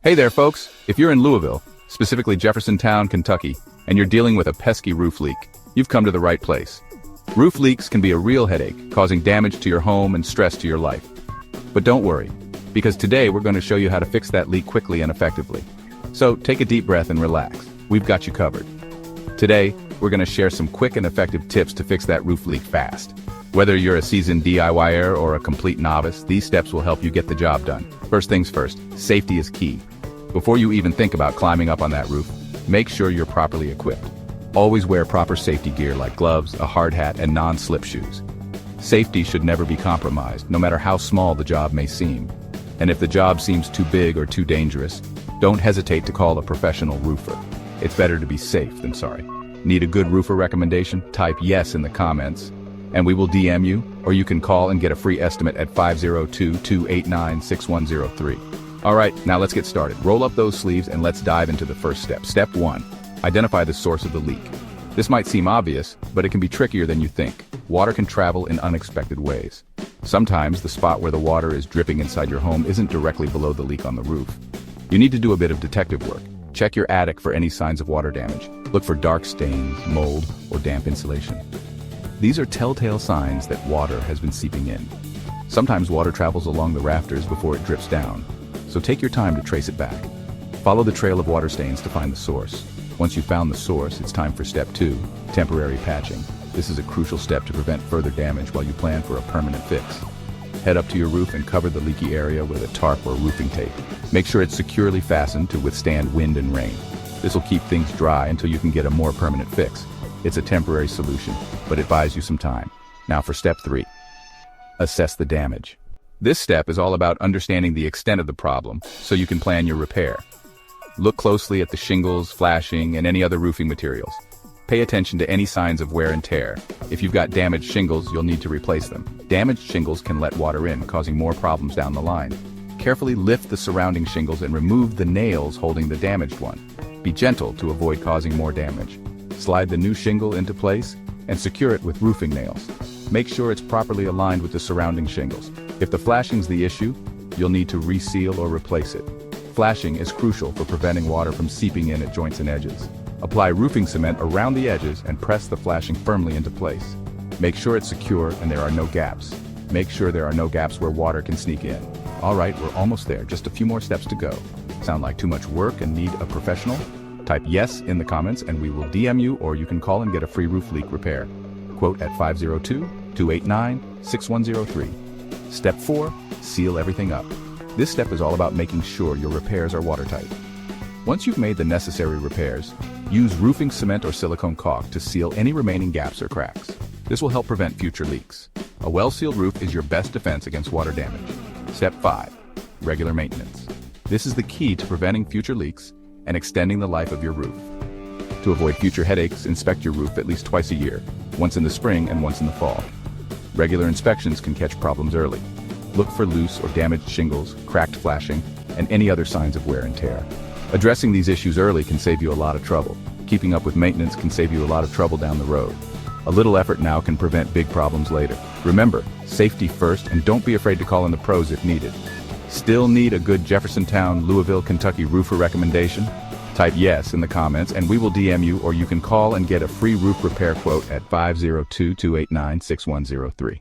Hey there, folks. If you're in Louisville, specifically Jeffersontown, Kentucky, and you're dealing with a pesky roof leak, you've come to the right place. Roof leaks can be a real headache, causing damage to your home and stress to your life. But don't worry, because today we're going to show you how to fix that leak quickly and effectively. So take a deep breath and relax. We've got you covered. Today, we're going to share some quick and effective tips to fix that roof leak fast. Whether you're a seasoned DIYer or a complete novice, these steps will help you get the job done. First things first, safety is key. Before you even think about climbing up on that roof, make sure you're properly equipped. Always wear proper safety gear like gloves, a hard hat, and non-slip shoes. Safety should never be compromised, no matter how small the job may seem. And if the job seems too big or too dangerous, don't hesitate to call a professional roofer. It's better to be safe than sorry. Need a good roofer recommendation? Type yes in the comments, and we will DM you, or you can call and get a free estimate at 502-289-6103. All right, now let's get started. Roll up those sleeves and let's dive into the first step. Step 1. Identify the source of the leak. This might seem obvious, but it can be trickier than you think. Water can travel in unexpected ways. Sometimes the spot where the water is dripping inside your home isn't directly below the leak on the roof. You need to do a bit of detective work. Check your attic for any signs of water damage. Look for dark stains, mold, or damp insulation. These are telltale signs that water has been seeping in. Sometimes water travels along the rafters before it drips down, so take your time to trace it back. Follow the trail of water stains to find the source. Once you've found the source, it's time for step 2, temporary patching. This is a crucial step to prevent further damage while you plan for a permanent fix. Head up to your roof and cover the leaky area with a tarp or roofing tape. Make sure it's securely fastened to withstand wind and rain. This will keep things dry until you can get a more permanent fix. It's a temporary solution, but it buys you some time. Now for step 3. Assess the damage. This step is all about understanding the extent of the problem so you can plan your repair. Look closely at the shingles, flashing, and any other roofing materials. Pay attention to any signs of wear and tear. If you've got damaged shingles, you'll need to replace them. Damaged shingles can let water in, causing more problems down the line. Carefully lift the surrounding shingles and remove the nails holding the damaged one. Be gentle to avoid causing more damage. Slide the new shingle into place and secure it with roofing nails. Make sure it's properly aligned with the surrounding shingles. If the flashing's the issue, you'll need to reseal or replace it. Flashing is crucial for preventing water from seeping in at joints and edges. Apply roofing cement around the edges and press the flashing firmly into place. Make sure it's secure and there are no gaps. Make sure there are no gaps where water can sneak in. All right, we're almost there. Just a few more steps to go. Sound like too much work and need a professional? Type yes in the comments and we will DM you, or you can call and get a free roof leak repair. Quote at 502-289-6103. Step 4. Seal everything up. This step is all about making sure your repairs are watertight. Once you've made the necessary repairs, use roofing cement or silicone caulk to seal any remaining gaps or cracks. This will help prevent future leaks. A well-sealed roof is your best defense against water damage. Step 5. Regular maintenance. This is the key to preventing future leaks and extending the life of your roof. To avoid future headaches, inspect your roof at least twice a year, once in the spring and once in the fall. Regular inspections can catch problems early. Look for loose or damaged shingles, cracked flashing, and any other signs of wear and tear. Addressing these issues early can save you a lot of trouble. Keeping up with maintenance can save you a lot of trouble down the road. A little effort now can prevent big problems later. Remember, safety first, and don't be afraid to call in the pros if needed. Still need a good Jeffersontown Louisville KY roofer recommendation? Type yes in the comments and we will DM you, or you can call and get a free roof repair quote at 502-289-6103.